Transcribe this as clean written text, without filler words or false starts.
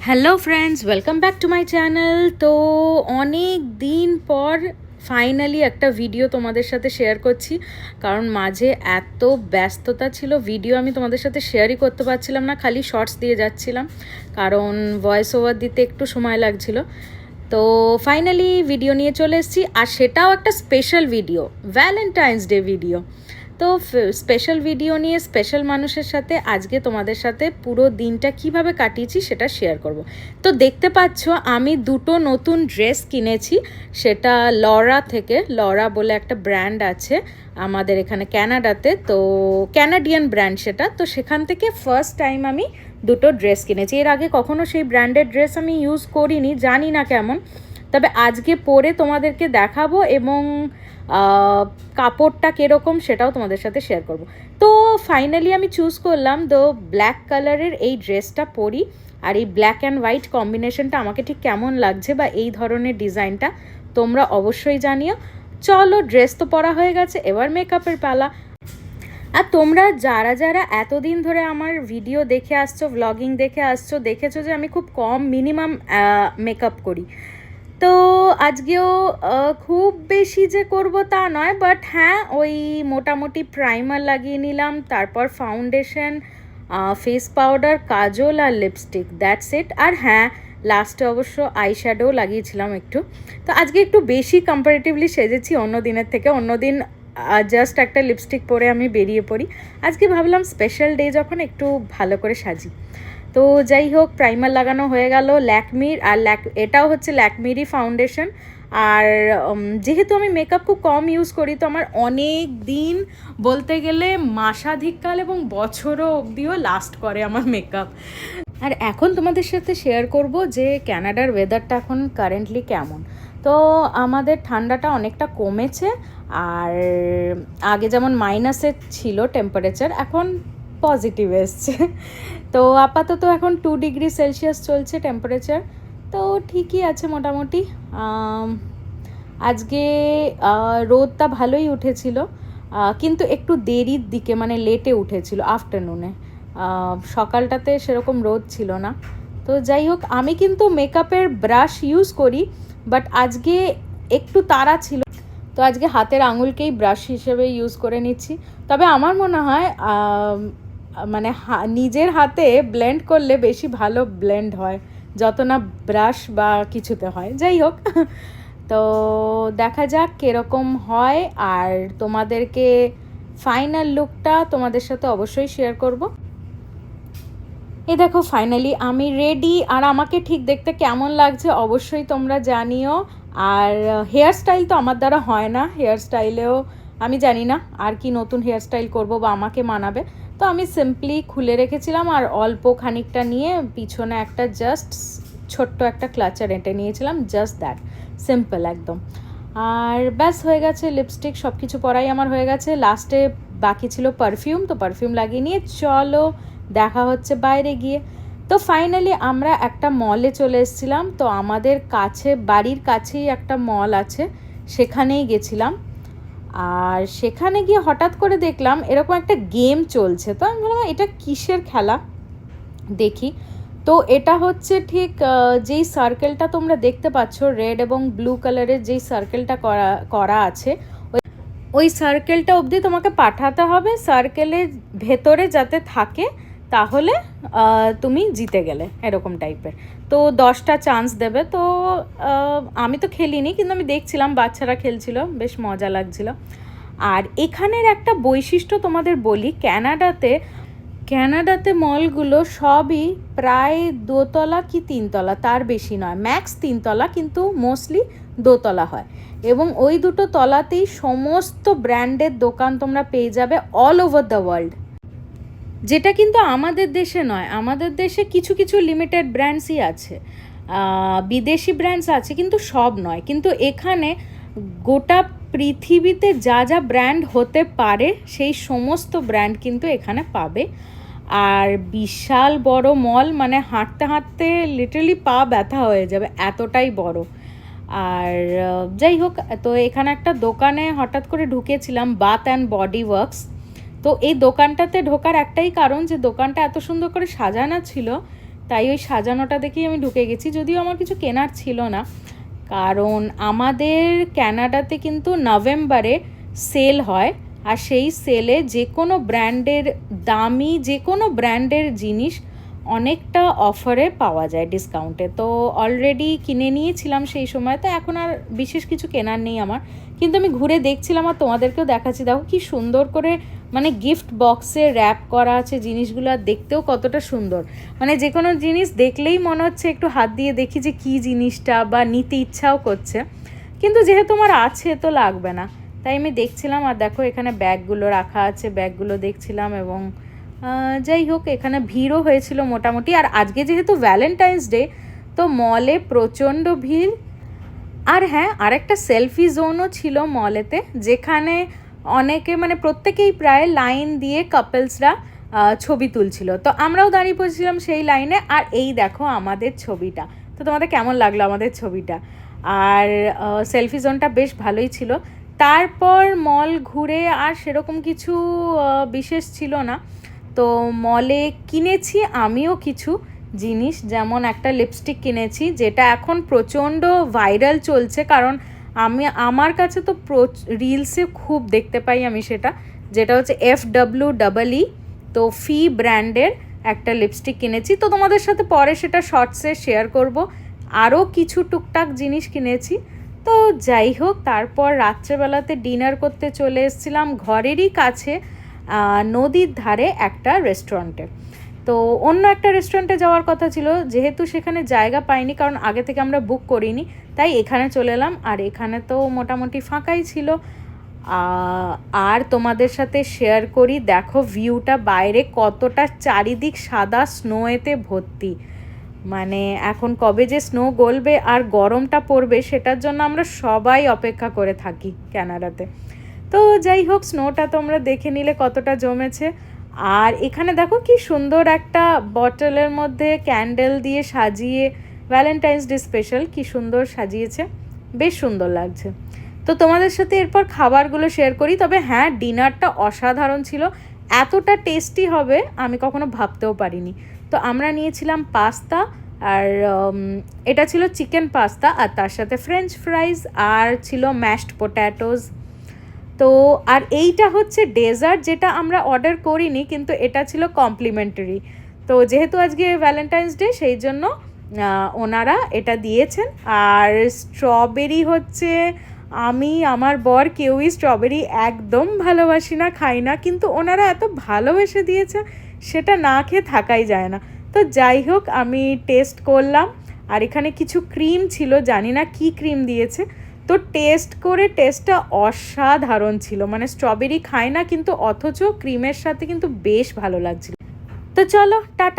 Hello friends, welcome back to my channel. তো অনেক দিন পর ফাইনালি একটা ভিডিও তোমাদের সাথে শেয়ার করছি, কারণ মাঝে এত ব্যস্ততা ছিল, ভিডিও আমি তোমাদের সাথে শেয়ারই করতে পারছিলাম না, খালি শর্টস দিয়ে যাচ্ছিলাম, কারণ ভয়েস ওভার দিতে একটু সময় লাগছিল। তো ফাইনালি ভিডিও নিয়ে চলে এসেছি, আর সেটাও একটা special video, Valentine's day video. তো স্পেশাল ভিডিও নিয়ে স্পেশাল মানুষের সাথে আজকে তোমাদের সাথে পুরো দিনটা কিভাবে কাটিয়েছি সেটা শেয়ার করব। তো দেখতে পাচ্ছ আমি দুটো নতুন ড্রেস কিনেছি, সেটা লরা থেকে। লরা বলে একটা ব্র্যান্ড আছে আমাদের এখানে ক্যানাডাতে, তো ক্যানাডিয়ান ব্র্যান্ড সেটা। তো সেখান থেকে ফার্স্ট টাইম আমি দুটো ড্রেস কিনেছি। এর আগে কখনো সেই ব্র্যান্ডের ড্রেস আমি ইউজ করিনি, জানি না কেমন, তবে আজকে পরে তোমাদেরকে দেখাবো এবং কাপড়টা কীরকম সেটাও তোমাদের সাথে শেয়ার করব। তো ফাইনালি আমি চুজ করলাম তো ব্ল্যাক কালারের এই ড্রেসটা পরি, আর এই ব্ল্যাক অ্যান্ড হোয়াইট কম্বিনেশনটা আমাকে ঠিক কেমন লাগছে বা এই ধরনের ডিজাইনটা তোমরা অবশ্যই জানিও। চলো, ড্রেস তো পরা হয়ে গেছে, এবার মেকআপের পালা। আর তোমরা যারা যারা এতদিন ধরে আমার ভিডিও দেখে আসছো, ভ্লগিং দেখে আসছো, দেখেছো যে আমি খুব কম মিনিমাম মেকআপ করি। তো আজকেও খুব বেশি যে করব তা নয়, বাট হ্যাঁ ওই মোটামুটি প্রাইমার লাগিয়ে নিলাম, তারপর ফাউন্ডেশন, ফেস পাউডার, কাজল আর লিপস্টিক, দ্যাটস ইট। আর হ্যাঁ, লাস্টে অবশ্য আই শ্যাডো লাগিয়েছিলাম একটু। তো আজকে একটু বেশি কম্পারেটিভলি সেজেছি অন্য দিনের থেকে। অন্য দিন জাস্ট একটা লিপস্টিক পরে আমি বেরিয়ে পড়ি, আজকে ভাবলাম স্পেশাল ডে যখন একটু ভালো করে সাজি। তো যাই হোক, প্রাইমার লাগানো হয়ে গেল ল্যাকমির, আর এটাও হচ্ছে ল্যাকমিরই ফাউন্ডেশন। আর যেহেতু আমি মেকআপ খুব কম ইউজ করি, তো আমার অনেক দিন, বলতে গেলে মাসাধিককাল এবং বছরও অবধিও লাস্ট করে আমার মেকআপ। আর এখন তোমাদের সাথে শেয়ার করব যে ক্যানাডার ওয়েদারটা এখন কারেন্টলি কেমন। তো আমাদের ঠান্ডাটা অনেকটা কমেছে, আর আগে যেমন মাইনাসে ছিল টেম্পারেচার, এখন পজিটিভ এসছে। তো আপাতত এখন 2 ডিগ্রি সেলসিয়াস চলছে টেম্পারেচার, তো ঠিকই আছে মোটামুটি। আজকে রোদটা ভালোই উঠেছিল, কিন্তু একটু দেরির দিকে, মানে লেটে উঠেছিল আফটারনুনে, সকালটাতে সেরকম রোদ ছিল না। তো যাই হোক, আমি কিন্তু মেকআপের ব্রাশ ইউজ করি, বাট আজকে একটু তাড়া ছিল, তো আজকে হাতের আঙুলকেই ব্রাশ হিসেবে ইউজ করে নিচ্ছি। তবে আমার মনে হয় মানে নিজের হাতে ব্লেন্ড করলে বেশি ভালো ব্লেন্ড হয়, যত না ব্রাশ বা কিছুতে হয়। যাই হোক, তো দেখা যাক কীরকম হয়, আর তোমাদেরকে ফাইনাল লুকটা তোমাদের সাথে অবশ্যই শেয়ার করব। এই দেখো ফাইনালি আমি রেডি, আর আমাকে ঠিক দেখতে কেমন লাগছে অবশ্যই তোমরা জানিও। আর হেয়ার স্টাইল তো আমার দ্বারা হয় না, হেয়ার স্টাইলেও আমি জানি না আর কি নতুন হেয়ার স্টাইল করবো বা আমাকে মানাবে। তো আমি সিম্পলি খুলে রেখেছিলাম, আর অল্প খানিকটা নিয়ে পিছনে একটা জাস্ট ছোট্ট একটা ক্লাচার এঁটে নিয়েছিলাম, জাস্ট দ্যাট, সিম্পল একদম। আর ব্যাস হয়ে গেছে, লিপস্টিক সব কিছু পরাই আমার হয়ে গেছে। লাস্টে বাকি ছিল পারফিউম, তো পারফিউম লাগিয়ে নিয়ে চলো দেখা হচ্ছে বাইরে গিয়ে। তো ফাইনালি আমরা একটা মলে চলে এসেছিলাম, তো আমাদের কাছে, বাড়ির কাছেই একটা মল আছে, সেখানেই গেছিলাম। আর সেখানে গিয়ে হঠাৎ করে দেখলাম এরকম একটা গেম চলছে, তো আমি বললাম এটা কিসের খেলা দেখি। তো এটা হচ্ছে ঠিক যেই সার্কেলটা তোমরা দেখতে পাচ্ছ, রেড এবং ব্লু কালারের যেই সার্কেলটা করা আছে, ওই সার্কেলটা অবধি তোমাকে পাঠাতে হবে, সার্কেলের ভেতরে যাতে থাকে তাহলে তুমি জিতে গেলে, এরকম টাইপের। তো 10টা চান্স দেবে। তো আমি তো খেলিনি, কিন্তু আমি দেখছিলাম বাচ্চারা খেলছিল, বেশ মজা লাগছিল। আর এখানের একটা বৈশিষ্ট্য তোমাদের বলি, ক্যানাডাতে মলগুলো সবই প্রায় 2তলা কি 3তলা, তার বেশি নয়, ম্যাক্স 3তলা, কিন্তু মোস্টলি 2তলা হয়। এবং ওই দুটো তলাতেই সমস্ত ব্র্যান্ডের দোকান তোমরা পেয়ে যাবে অল ওভার দ্য ওয়ার্ল্ড, যেটা কিন্তু আমাদের দেশে নয়। আমাদের দেশে কিছু কিছু লিমিটেড ব্র্যান্ডসই আছে, বিদেশি ব্র্যান্ডস আছে, কিন্তু সব নয়। কিন্তু এখানে গোটা পৃথিবীতে যা যা ব্র্যান্ড হতে পারে সেই সমস্ত ব্র্যান্ড কিন্তু এখানে পাবে। আর বিশাল বড় মল, মানে হাঁটতে হাঁটতে লিটারালি পা ব্যথা হয়ে যাবে, এতটাই বড়। আর যাই হোক, তো এখানে একটা দোকানে হঠাৎ করে ঢুকেছিলাম, বাথ অ্যান্ড বডি ওয়ার্কস। তো এই দোকানটাতে ঢোকার একটাই কারণ, যে দোকানটা এত সুন্দর করে সাজানো ছিল, তাই ওই সাজানোটা দেখেই আমি ঢুকে গেছি, যদিও আমার কিছু কেনার ছিল না, কারণ আমাদের ক্যানাডাতে কিন্তু নভেম্বরে সেল হয়, আর সেই সেলে যে কোনো ব্র্যান্ডের দামি যে কোনো ব্র্যান্ডের জিনিস অনেকটা অফারে পাওয়া যায় ডিসকাউন্টে। তো অলরেডি কিনে নিয়েছিলাম সেই সময়, তো এখন আর বিশেষ কিছু কেনার নেই আমার, কিন্তু আমি ঘুরে দেখছিলাম আর তোমাদেরকেও দেখাচ্ছি। দেখো কি সুন্দর করে মানে গিফট বক্সে র্যাপ করা আছে জিনিসগুলো, আর দেখতেও কতটা সুন্দর, মানে যে কোনো জিনিস দেখলেই মনে হচ্ছে একটু হাত দিয়ে দেখি যে কী জিনিসটা, বা নিতে ইচ্ছাও করছে, কিন্তু যেহেতু আমার আছে তো লাগবে না, তাই আমি দেখছিলাম। আর দেখো এখানে ব্যাগগুলো রাখা আছে, ব্যাগগুলো দেখছিলাম। এবং যাই হোক, এখানে ভিড়ও হয়েছিল মোটামুটি। আর আজকে যেহেতু ভ্যালেন্টাইন্স ডে, তো মলে প্রচণ্ড ভিড়। আর হ্যাঁ, আরেকটা সেলফি জোনও ছিল মলেতে, যেখানে অনেকে মানে প্রত্যেকেই প্রায় লাইন দিয়ে কাপলসরা ছবি তুলছিল, তো আমরাও দাঁড়িয়ে পড়েছিলাম সেই লাইনে। আর এই দেখো আমাদের ছবিটা, তো তোমাদের কেমন লাগলো আমাদের ছবিটা? আর সেলফি জোনটা বেশ ভালোই ছিল। তারপর মল ঘুরে আর সেরকম কিছু বিশেষ ছিল না। তো মলে কিনেছি আমিও কিছু জিনিস, যেমন একটা লিপস্টিক কিনেছি, যেটা এখন প্রচণ্ড ভাইরাল চলছে, কারণ আমার কাছে তো রিলসে খুব দেখতে পাই আমি সেটা, যেটা হচ্ছে FWEE, তো ফি ব্র্যান্ডের একটা লিপস্টিক কিনেছি। তো তোমাদের সাথে পরে সেটা শর্টসে শেয়ার করব। আরও কিছু টুকটাক জিনিস কিনেছি। তো যাই হোক, তারপর রাত্রেবেলাতে ডিনার করতে চলে এসেছিলাম ঘরেরই কাছে নদীর ধারে একটা রেস্টুরেন্টে। তো অন্য একটা রেস্টুরেন্টে যাওয়ার কথা ছিল, যেহেতু সেখানে জায়গা পাইনি, কারণ আগে থেকে আমরা বুক করিনি, তাই এখানে চলে এলাম। আর এখানে তো মোটামুটি ফাঁকাই ছিল। আর তোমাদের সাথে শেয়ার করি, দেখো ভিউটা বাইরে কতটা, চারিদিক সাদা স্নোয়েতে ভর্তি। মানে এখন কবে যে স্নো গলবে আর গরমটা পড়বে, সেটার জন্য আমরা সবাই অপেক্ষা করে থাকি ক্যানাডাতে। তো যাই হোক, স্নোটা তোমরা দেখে নিলে কতটা জমেছে। আর এখানে দেখো কি সুন্দর একটা বটলের মধ্যে ক্যান্ডেল দিয়ে সাজিয়ে, ভ্যালেন্টাইন্স ডে স্পেশাল, কি সুন্দর সাজিয়েছে, বেশ সুন্দর লাগছে। তো তোমাদের সাথে এরপর খাবারগুলো শেয়ার করি। তবে হ্যাঁ, ডিনারটা অসাধারণ ছিল, এতটা টেস্টি হবে আমি কখনো ভাবতেও পারিনি। তো আমরা নিয়েছিলাম পাস্তা, আর এটা ছিল চিকেন পাস্তা, আর তার সাথে ফ্রেঞ্চ ফ্রাইজ, আর ছিল ম্যাশড পোট্যাটোস। তো আর এইটা হচ্ছে ডেজার্ট, যেটা আমরা অর্ডার করিনি, কিন্তু এটা ছিল কমপ্লিমেন্টারি। তো যেহেতু আজকে ভ্যালেন্টাইন্স ডে, সেই জন্য ওনারা এটা দিয়েছেন। আর স্ট্রবেরি হচ্ছে, আমি আমার বর কেউই স্ট্রবেরি একদম ভালোবাসি না, খাই না, কিন্তু ওনারা এত ভালোবেসে দিয়েছে, সেটা না খেয়ে থাকাই যায় না। তো যাই হোক, আমি টেস্ট করলাম। আর এখানে কিছু ক্রিম ছিল, জানি না কি ক্রিম দিয়েছে, তো টেস্ট করে টেস্টটা অসাধারণ ছিল। মানে স্ট্রবেরি খাই না, কিন্তু অথচ ক্রিমের সাথে কিন্তু বেশ ভালো লাগছিল। তো চলো, টাটা।